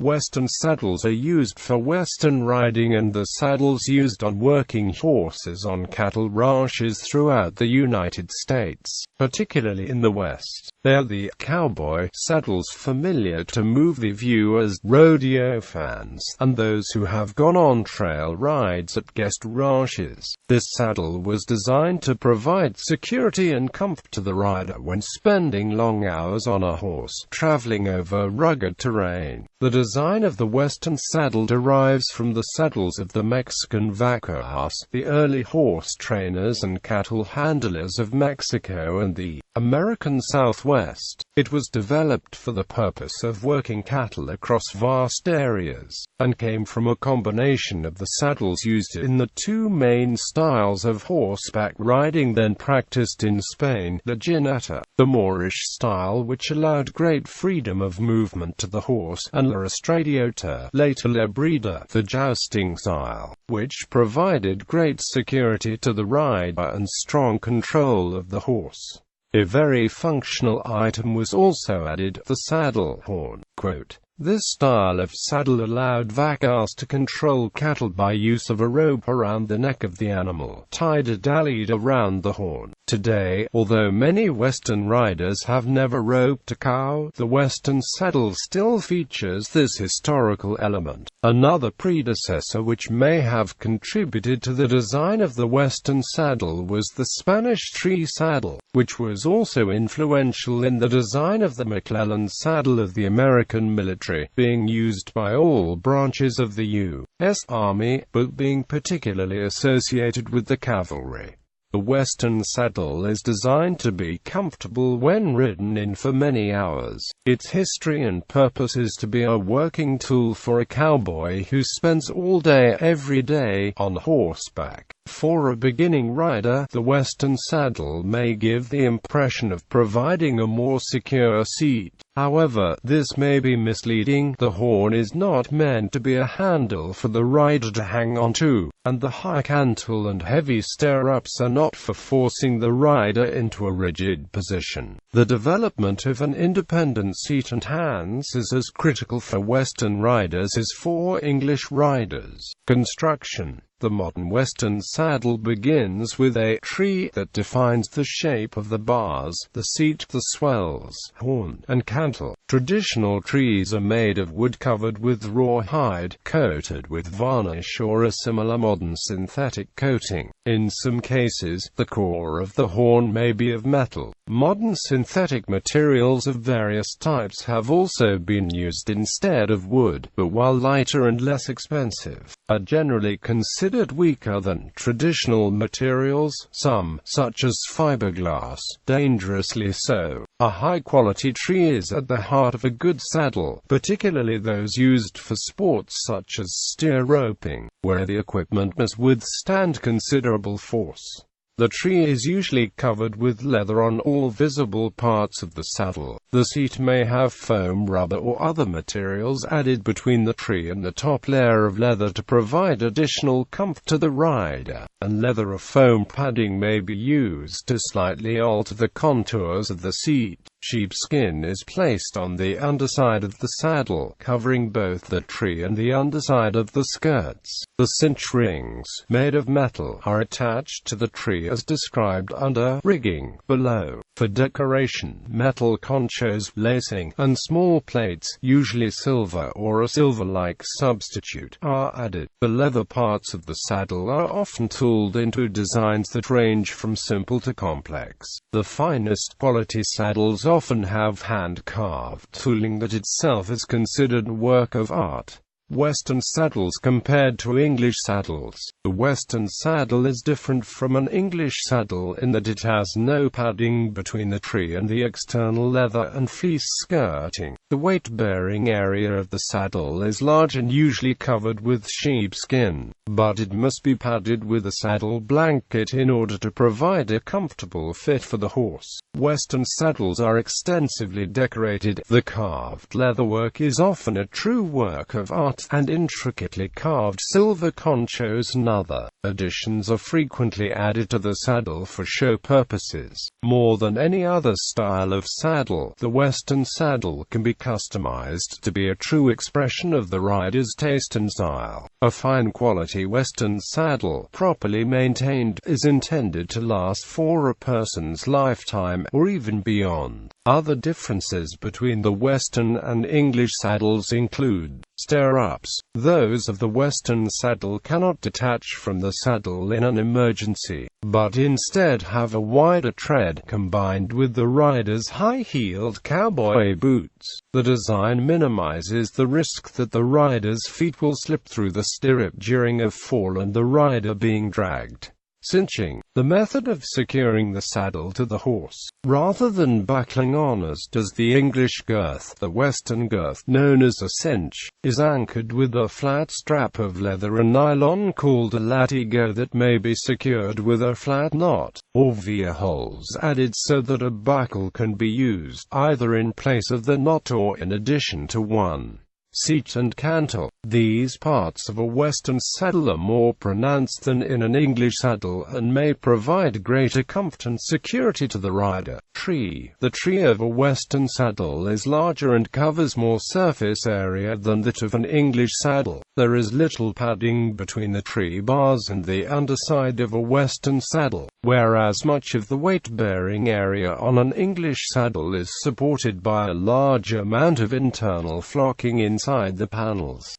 Western saddles are used for Western riding, and the saddles used on working horses on cattle ranches throughout the United States, particularly in the West. They are the cowboy saddles, familiar to movie viewers, rodeo fans, and those who have gone on trail rides at guest ranches. This saddle was designed to provide security and comfort to the rider when spending long hours on a horse, traveling over rugged terrain. The design of the Western saddle derives from the saddles of the Mexican vaqueros, the early horse trainers and cattle handlers of Mexico and the American Southwest. It was developed for the purpose of working cattle across vast areas, and came from a combination of the saddles used in the two main styles of horseback riding then practiced in Spain, the jineta, the Moorish style, which allowed great freedom of movement to the horse, and la estradiota, later la brida, the jousting style, which provided great security to the rider and strong control of the horse. A very functional item was also added, the saddle horn. Quote, "This style of saddle allowed vaqueros to control cattle by use of a rope around the neck of the animal, tied a dallied around the horn. Today, although many Western riders have never roped a cow, the Western saddle still features this historical element." Another predecessor which may have contributed to the design of the Western saddle was the Spanish tree saddle, which was also influential in the design of the McClellan saddle of the American military, being used by all branches of the U.S. Army, but being particularly associated with the cavalry. The Western saddle is designed to be comfortable when ridden in for many hours. Its history and purpose is to be a working tool for a cowboy who spends all day every day on horseback. For a beginning rider, the Western saddle may give the impression of providing a more secure seat. However, this may be misleading. The horn is not meant to be a handle for the rider to hang on to, and the high cantle and heavy stirrups are not for forcing the rider into a rigid position. The development of an independent seat and hands is as critical for Western riders as for English riders. Construction. The modern Western saddle begins with a tree that defines the shape of the bars, the seat, the swells, horn, and cantle. Traditional trees are made of wood covered with rawhide, coated with varnish or a similar modern synthetic coating. In some cases, the core of the horn may be of metal. Modern synthetic materials of various types have also been used instead of wood, but while lighter and less expensive, are generally considered weaker than traditional materials, some, such as fiberglass, dangerously so. A high-quality tree is at the heart of a good saddle, particularly those used for sports such as steer roping, where the equipment must withstand considerable force. The tree is usually covered with leather on all visible parts of the saddle. The seat may have foam, rubber or other materials added between the tree and the top layer of leather to provide additional comfort to the rider, and leather or foam padding may be used to slightly alter the contours of the seat. Sheepskin is placed on the underside of the saddle, covering both the tree and the underside of the skirts. The cinch rings, made of metal, are attached to the tree as described under rigging below. For decoration, metal conchos, lacing, and small plates, usually silver or a silver-like substitute, are added. The leather parts of the saddle are often tooled into designs that range from simple to complex. The finest quality saddles often have hand-carved tooling that itself is considered a work of art. Western saddles compared to English saddles. The Western saddle is different from an English saddle in that it has no padding between the tree and the external leather and fleece skirting. The weight-bearing area of the saddle is large and usually covered with sheepskin, but it must be padded with a saddle blanket in order to provide a comfortable fit for the horse. Western saddles are extensively decorated. The carved leatherwork is often a true work of art, and intricately carved silver conchos and other Additions are frequently added to the saddle for show purposes. More than any other style of saddle, the Western saddle can be customized to be a true expression of the rider's taste and style. A fine quality Western saddle, properly maintained, is intended to last for a person's lifetime, or even beyond. Other differences between the Western and English saddles include stirrups. Those of the Western saddle cannot detach from the saddle in an emergency, but instead have a wider tread combined with the rider's high-heeled cowboy boots. The design minimizes the risk that the rider's feet will slip through the stirrup during a fall and the rider being dragged. Cinching, the method of securing the saddle to the horse, rather than buckling on as does the English girth. The Western girth, known as a cinch, is anchored with a flat strap of leather and nylon called a latigo that may be secured with a flat knot, or via holes added so that a buckle can be used, either in place of the knot or in addition to one. Seat and cantle. These parts of a Western saddle are more pronounced than in an English saddle and may provide greater comfort and security to the rider. Tree. The tree of a Western saddle is larger and covers more surface area than that of an English saddle. There is little padding between the tree bars and the underside of a Western saddle, whereas much of the weight-bearing area on an English saddle is supported by a large amount of internal flocking inside the panels.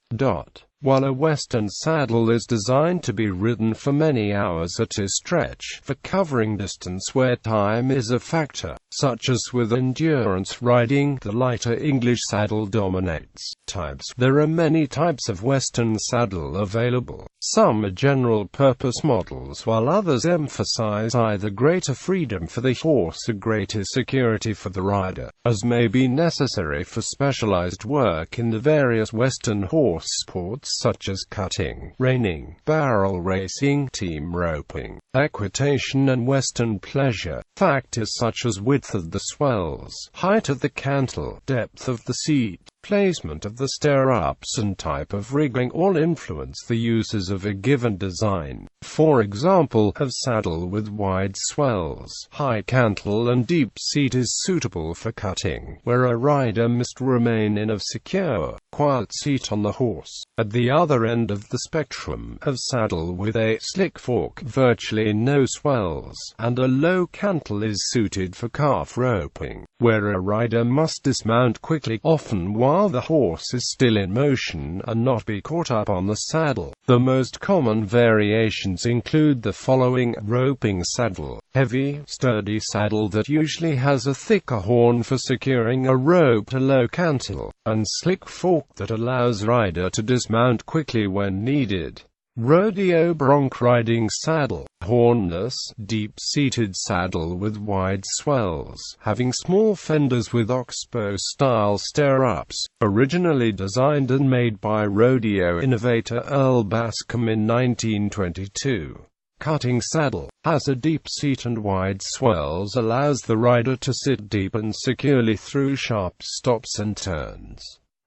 While a Western saddle is designed to be ridden for many hours at a stretch, for covering distance where time is a factor, such as with endurance riding, the lighter English saddle dominates. Types. There are many types of Western saddle available. Some are general-purpose models, while others emphasize either greater freedom for the horse or greater security for the rider, as may be necessary for specialized work in the various Western horse sports such as cutting, reining, barrel racing, team roping, equitation and Western pleasure. Factors such as width of the swells, height of the cantle, depth of the seat, placement of the stirrups and type of rigging all influence the uses of a given design. For example, a saddle with wide swells, high cantle and deep seat is suitable for cutting, where a rider must remain in a secure, quiet seat on the horse. At the other end of the spectrum, a saddle with a slick fork, virtually no swells, and a low cantle is suited for calf roping, where a rider must dismount quickly, often while the horse is still in motion, and not be caught up on the saddle. The most common variations include the following: roping saddle, heavy, sturdy saddle that usually has a thicker horn for securing a rope to low cantle, and slick fork that allows rider to dismount quickly when needed. Rodeo bronc riding saddle, hornless, deep-seated saddle with wide swells, having small fenders with oxbow-style stirrups, originally designed and made by rodeo innovator Earl Bascom in 1922. Cutting saddle, has a deep seat and wide swells, allows the rider to sit deep and securely through sharp stops and turns.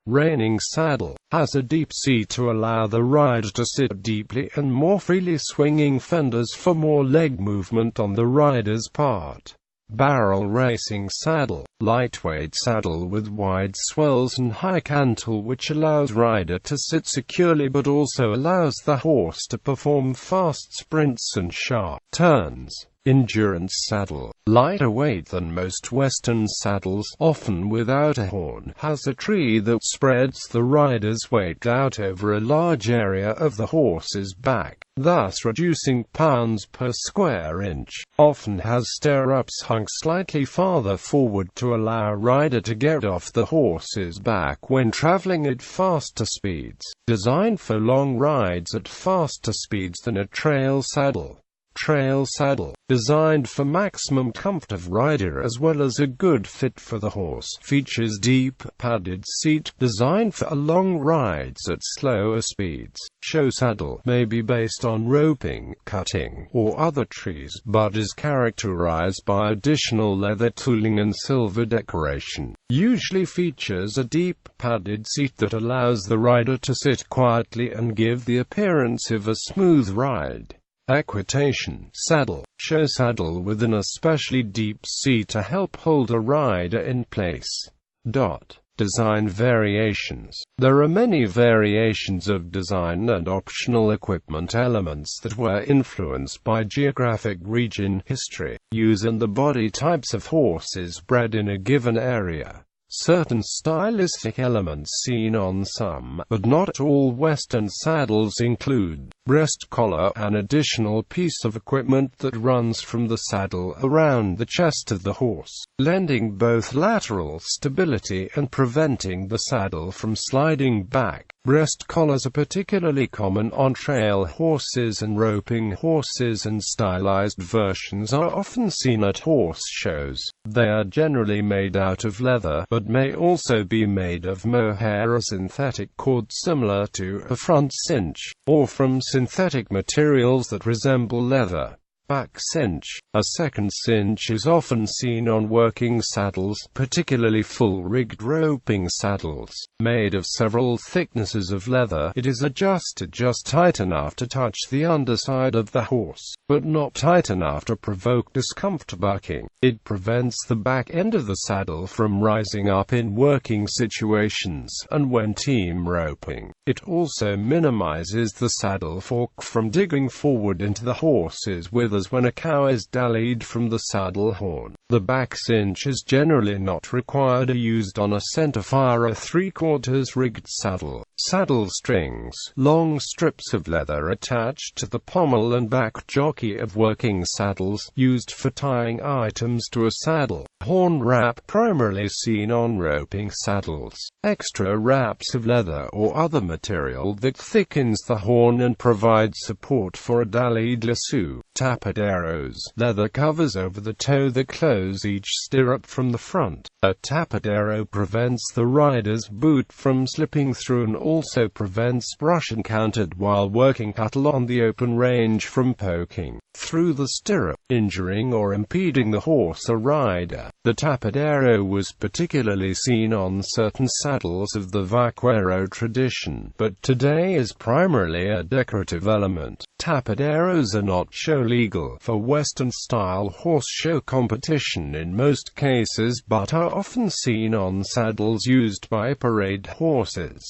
Reining saddle, has a deep seat to allow the rider to sit deeply and more freely, swinging fenders for more leg movement on the rider's part. Barrel racing saddle, lightweight saddle with wide swells and high cantle which allows rider to sit securely but also allows the horse to perform fast sprints and sharp turns. Endurance saddle, lighter weight than most Western saddles, often without a horn, has a tree that spreads the rider's weight out over a large area of the horse's back, thus reducing pounds per square inch. Often has stirrups hung slightly farther forward to allow rider to get off the horse's back when traveling at faster speeds. Designed for long rides at faster speeds than a trail saddle. Trail saddle, designed for maximum comfort of rider as well as a good fit for the horse, features deep, padded seat, designed for long rides at slower speeds. Show saddle, may be based on roping, cutting, or other trees, but is characterized by additional leather tooling and silver decoration. Usually features a deep, padded seat that allows the rider to sit quietly and give the appearance of a smooth ride. Equitation saddle, show saddle with an especially deep seat to help hold a rider in place. Design variations. There are many variations of design and optional equipment elements that were influenced by geographic region, history, use and the body types of horses bred in a given area. Certain stylistic elements seen on some, but not all Western saddles include breast collar, an additional piece of equipment that runs from the saddle around the chest of the horse, lending both lateral stability and preventing the saddle from sliding back. Breast collars are particularly common on trail horses and roping horses, and stylized versions are often seen at horse shows. They are generally made out of leather, but may also be made of mohair, a synthetic cord similar to a front cinch, or from synthetic materials that resemble leather. Back cinch. A second cinch is often seen on working saddles, particularly full-rigged roping saddles. Made of several thicknesses of leather, it is adjusted just tight enough to touch the underside of the horse, but not tight enough to provoke discomfort bucking. It prevents the back end of the saddle from rising up in working situations, and when team roping, it also minimizes the saddle fork from digging forward into the horse's withers when a cow is dallied from the saddle horn. The back cinch is generally not required or used on a centerfire or 3/4 rigged saddle. Saddle strings, long strips of leather attached to the pommel and back jockey of working saddles, used for tying items to a saddle. Horn wrap, primarily seen on roping saddles. Extra wraps of leather or other material that thickens the horn and provides support for a dallied lasso. Tapaderos, leather covers over the toe that close each stirrup from the front. A tapadero prevents the rider's boot from slipping through and also prevents brush encountered while working cattle on the open range from poking through the stirrup, injuring or impeding the horse or rider. The tapadero was particularly seen on certain saddles of the vaquero tradition, but today is primarily a decorative element. Tapaderos are not show legal for Western-style horse show competition in most cases, but are often seen on saddles used by parade horses.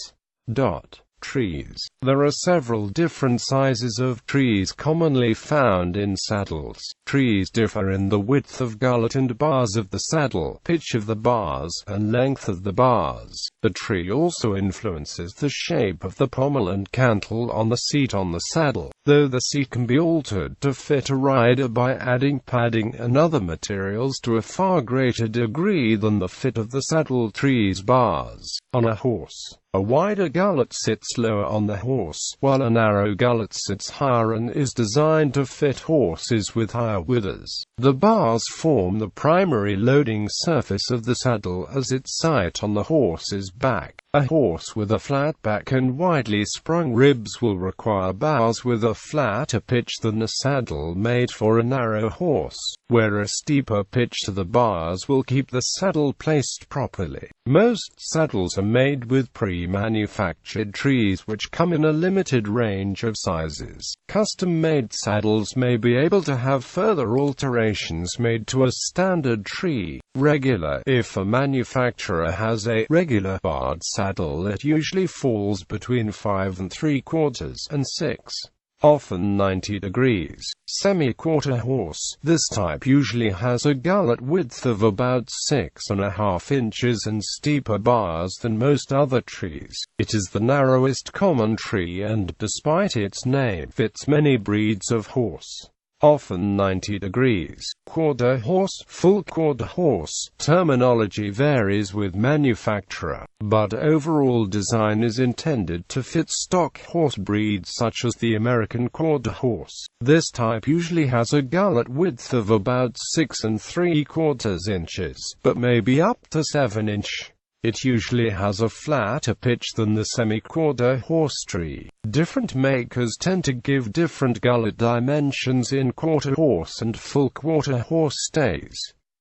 Trees. There are several different sizes of trees commonly found in saddles. Trees differ in the width of gullet and bars of the saddle, pitch of the bars, and length of the bars. The tree also influences the shape of the pommel and cantle on the seat on the saddle, though the seat can be altered to fit a rider by adding padding and other materials to a far greater degree than the fit of the saddle tree's bars. On a horse, a wider gullet sits lower on the horse, while a narrow gullet sits higher and is designed to fit horses with higher withers. The bars form the primary loading surface of the saddle as its sight on the horse's back. A horse with a flat back and widely sprung ribs will require bars with a flatter pitch than a saddle made for a narrow horse, where a steeper pitch to the bars will keep the saddle placed properly. Most saddles are made with pre-manufactured trees which come in a limited range of sizes. Custom-made saddles may be able to have further alterations made to a standard tree. Regular. If a manufacturer has a regular barred saddle, it usually falls between 5 3/4 and 6. Often 90 degrees. Semi-quarter horse. This type usually has a gullet width of about 6.5 inches and steeper bars than most other trees. It is the narrowest common tree and, despite its name, fits many breeds of horse. Often 90 degrees. Quarter horse, full quarter horse. Terminology varies with manufacturer, but overall design is intended to fit stock horse breeds such as the American quarter horse. This type usually has a gullet width of about 6 3/4 inches, but may be up to 7 inch. It usually has a flatter pitch than the semi-quarter horse tree. Different makers tend to give different gullet dimensions in quarter horse and full quarter horse stays.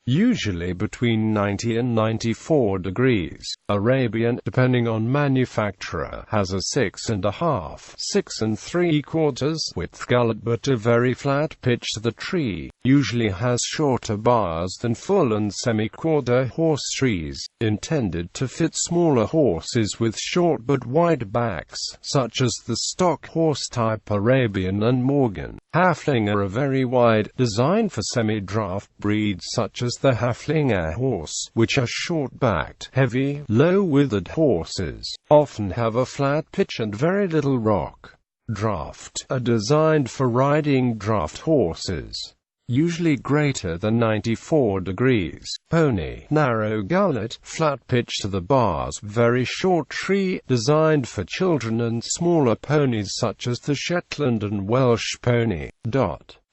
usually between 90 and 94 degrees. Arabian, depending on manufacturer, has a 6.5, 6 3/4 width gullet but a very flat pitch. The tree usually has shorter bars than full and semi-quarter horse trees, intended to fit smaller horses with short but wide backs, such as the stock horse type Arabian and Morgan. Haflinger are very wide, designed for semi-draft breeds such as the Haflinger horse, which are short-backed, heavy, low-withered horses, often have a flat pitch and very little rock. Draft are designed for riding draft horses, usually greater than 94 degrees. Pony, narrow gullet, flat pitch to the bars, very short tree, designed for children and smaller ponies such as the Shetland and Welsh pony.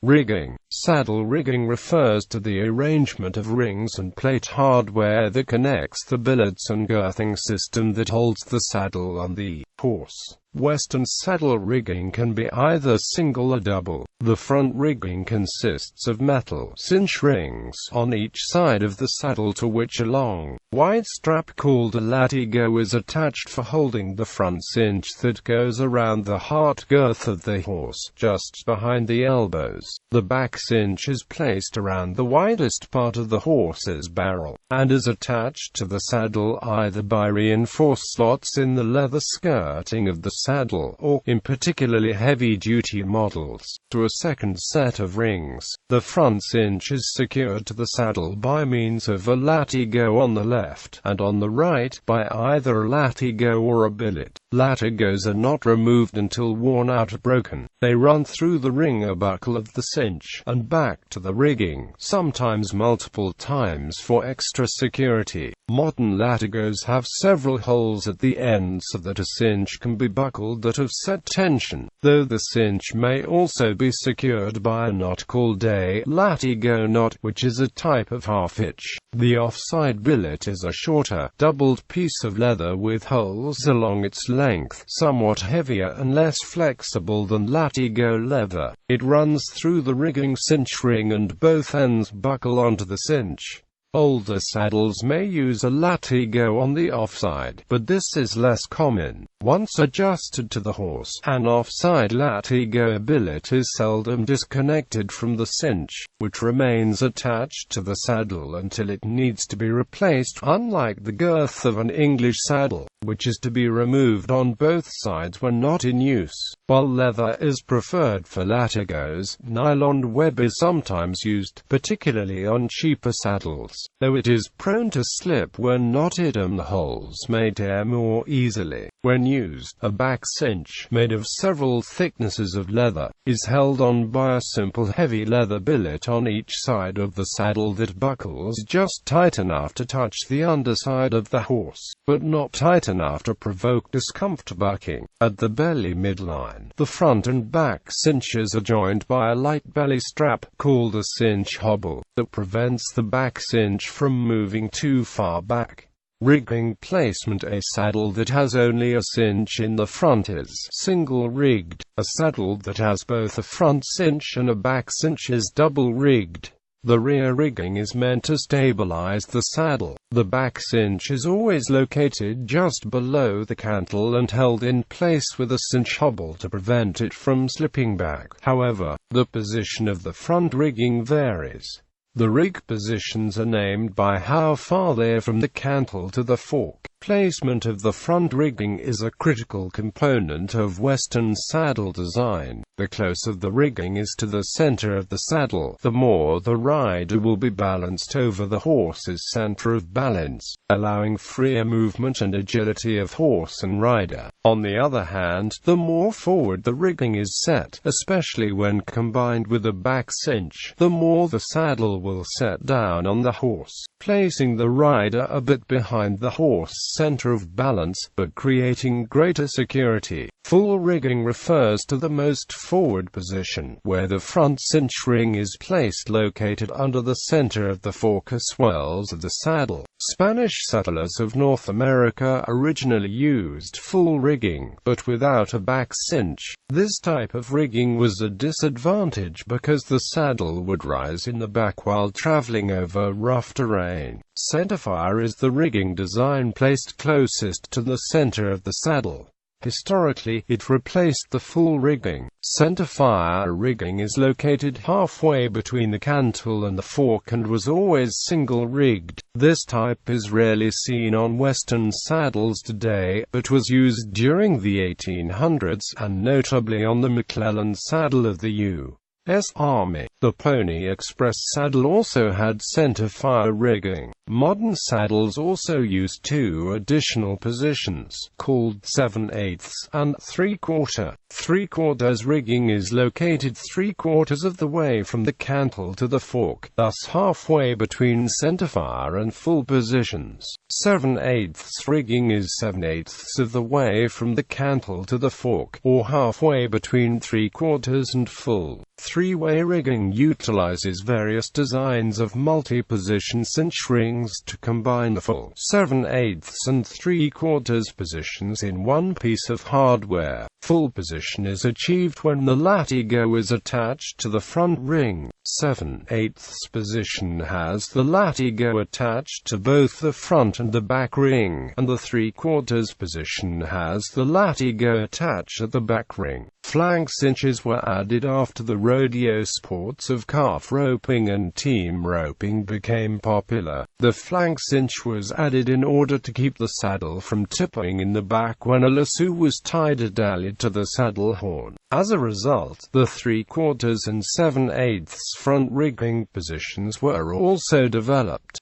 Rigging. Saddle rigging refers to the arrangement of rings and plate hardware that connects the billets and girthing system that holds the saddle on the horse. Western saddle rigging can be either single or double. The front rigging consists of metal cinch rings on each side of the saddle to which a long, wide strap called a latigo is attached for holding the front cinch that goes around the heart girth of the horse, just behind the elbows. The back cinch is placed around the widest part of the horse's barrel, and is attached to the saddle either by reinforced slots in the leather skirting of the saddle, or, in particularly heavy-duty models, to a second set of rings. The front cinch is secured to the saddle by means of a latigo on the left, and on the right, by either a latigo or a billet. Latigos are not removed until worn out or broken. They run through the ring or buckle of the cinch, and back to the rigging, sometimes multiple times for extra security. Modern latigos have several holes at the end so that a cinch can be buckled at a set tension, though the cinch may also be secured by a knot called a latigo knot, which is a type of half-hitch. The offside billet is a shorter, doubled piece of leather with holes along its length, somewhat heavier and less flexible than latigo leather. It runs through the rigging cinch ring and both ends buckle onto the cinch. Older saddles may use a latigo on the offside, but this is less common. Once adjusted to the horse, an offside latigo billet is seldom disconnected from the cinch, which remains attached to the saddle until it needs to be replaced, unlike the girth of an English saddle, which is to be removed on both sides when not in use. While leather is preferred for latigos, nylon web is sometimes used, particularly on cheaper saddles, though it is prone to slip when knotted and the holes may tear more easily. When used, a back cinch, made of several thicknesses of leather, is held on by a simple heavy leather billet on each side of the saddle that buckles just tight enough to touch the underside of the horse, but not tight enough to provoke discomfort bucking. At the belly midline, the front and back cinches are joined by a light belly strap, called a cinch hobble, that prevents the back cinch from moving too far back. Rigging placement. A saddle that has only a cinch in the front is single-rigged. A saddle that has both a front cinch and a back cinch is double-rigged. The rear rigging is meant to stabilize the saddle. The back cinch is always located just below the cantle and held in place with a cinch hobble to prevent it from slipping back. However, the position of the front rigging varies. The rig positions are named by how far they are from the cantle to the fork. Placement of the front rigging is a critical component of Western saddle design. The closer the rigging is to the center of the saddle, the more the rider will be balanced over the horse's center of balance, allowing freer movement and agility of horse and rider. On the other hand, the more forward the rigging is set, especially when combined with a back cinch, the more the saddle will set down on the horse. placing the rider a bit behind the horse's center of balance, but creating greater security. Full rigging refers to the most forward position, where the front cinch ring is placed located under the center of the fork or swells of the saddle. Spanish settlers of North America originally used full rigging, but without a back cinch. This type of rigging was a disadvantage because the saddle would rise in the back while traveling over rough terrain. Centerfire is the rigging design placed closest to the center of the saddle. Historically, it replaced the full rigging. Centerfire rigging is located halfway between the cantle and the fork and was always single-rigged. This type is rarely seen on Western saddles today, but was used during the 1800s, and notably on the McClellan saddle of the U.S. Army. The Pony Express saddle also had centerfire rigging. Modern saddles also use two additional positions, called 7/8 and 3/4. 3/4 rigging is located 3/4 of the way from the cantle to the fork, thus halfway between centerfire and full positions. 7/8 rigging is 7/8 of the way from the cantle to the fork, or halfway between 3/4 and full. Three-way rigging utilizes various designs of multi-position cinch rings to combine the full 7/8 and 3/4 positions in one piece of hardware. Full position is achieved when the latigo is attached to the front ring. 7/8 position has the latigo attached to both the front and the back ring, and the 3/4 position has the latigo attached at the back ring. Flank cinches were added after the rodeo sports of calf roping and team roping became popular. The flank cinch was added in order to keep the saddle from tipping in the back when a lasso was tied to the saddle horn. As a result, the 3/4 and 7/8 front rigging positions were also developed.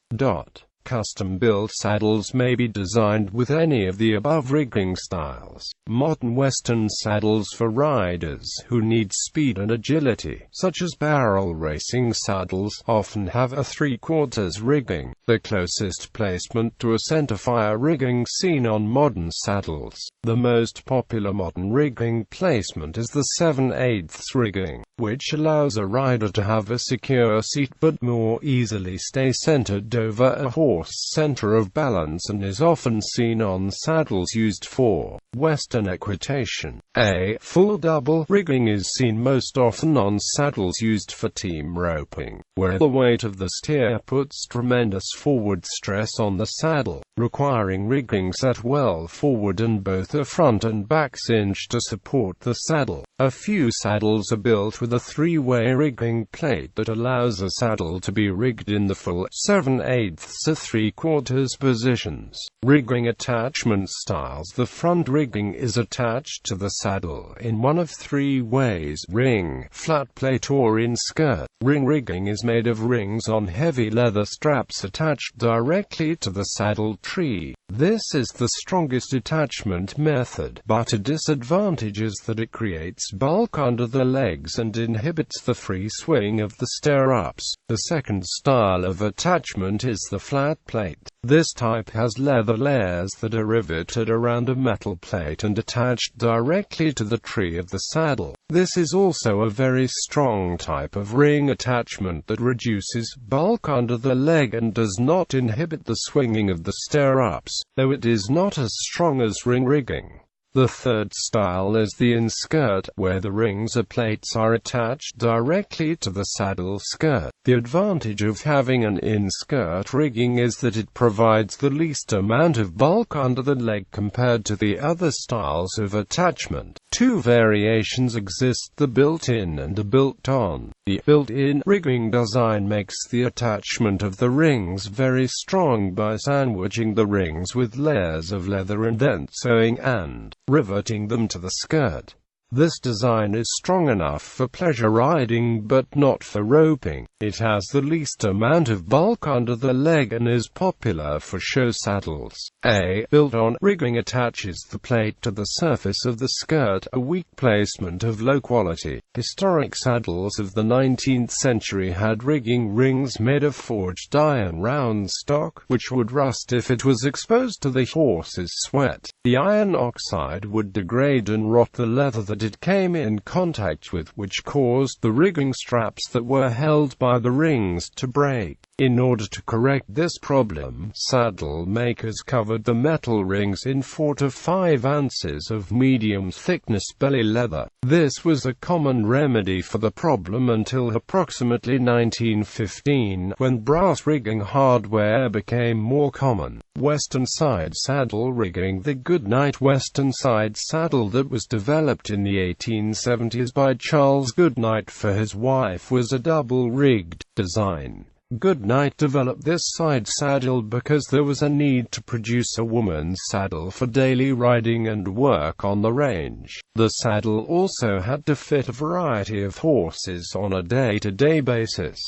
Custom-built saddles may be designed with any of the above rigging styles. Modern Western saddles for riders who need speed and agility, such as barrel racing saddles, often have a 3/4 rigging, the closest placement to a centerfire rigging seen on modern saddles. The most popular modern rigging placement is the 7/8 rigging, which allows a rider to have a secure seat but more easily stay centered over a horse's center of balance, and is often seen on saddles used for Western equitation. A full double rigging is seen most often on saddles used for team roping, where the weight of the steer puts tremendous forward stress on the saddle, requiring rigging set well forward and both a front and back cinch to support the saddle. A few saddles are built with a three-way rigging plate that allows a saddle to be rigged in the full 7/8 or 3/4 positions. Rigging attachment styles. The front rigging is attached to the saddle in one of three ways: ring, flat plate, or in-skirt. Ring rigging is made of rings on heavy leather straps attached directly to the saddle tree. This is the strongest attachment method, but a disadvantage is that it creates bulk under the legs and inhibits the free swing of the stirrups. The second style of attachment is the flat plate. This type has leather layers that are riveted around a metal plate and attached directly to the tree of the saddle. This is also a very strong type of ring attachment that reduces bulk under the leg and does not inhibit the swinging of the stirrups, though it is not as strong as ring rigging. The third style is the in-skirt, where the rings or plates are attached directly to the saddle skirt. The advantage of having an in-skirt rigging is that it provides the least amount of bulk under the leg compared to the other styles of attachment. Two variations exist: the built-in and the built-on. The built-in rigging design makes the attachment of the rings very strong by sandwiching the rings with layers of leather and then sewing and riveting them to the skirt. This design is strong enough for pleasure riding but not for roping. It has the least amount of bulk under the leg and is popular for show saddles. A built-on rigging attaches the plate to the surface of the skirt, a weak placement of low quality. Historic saddles of the 19th century had rigging rings made of forged iron round stock, which would rust if it was exposed to the horse's sweat. The iron oxide would degrade and rot the leather that it came in contact with, which caused the rigging straps that were held by the rings to break. In order to correct this problem, saddle makers covered the metal rings in 4 to 5 ounces of medium-thickness belly leather. This was a common remedy for the problem until approximately 1915, when brass rigging hardware became more common. Western side saddle rigging. The Goodnight Western side saddle that was developed in the 1870s by Charles Goodnight for his wife was a double-rigged design. Goodnight developed this side saddle because there was a need to produce a woman's saddle for daily riding and work on the range. The saddle also had to fit a variety of horses on a day-to-day basis.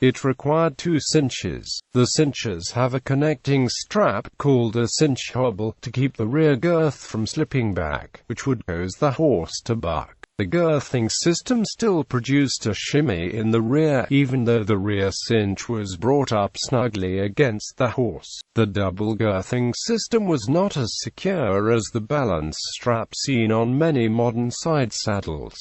It required 2 cinches. The cinches have a connecting strap called a cinch hobble to keep the rear girth from slipping back, which would cause the horse to buck. The girthing system still produced a shimmy in the rear, even though the rear cinch was brought up snugly against the horse. The double girthing system was not as secure as the balance strap seen on many modern side saddles.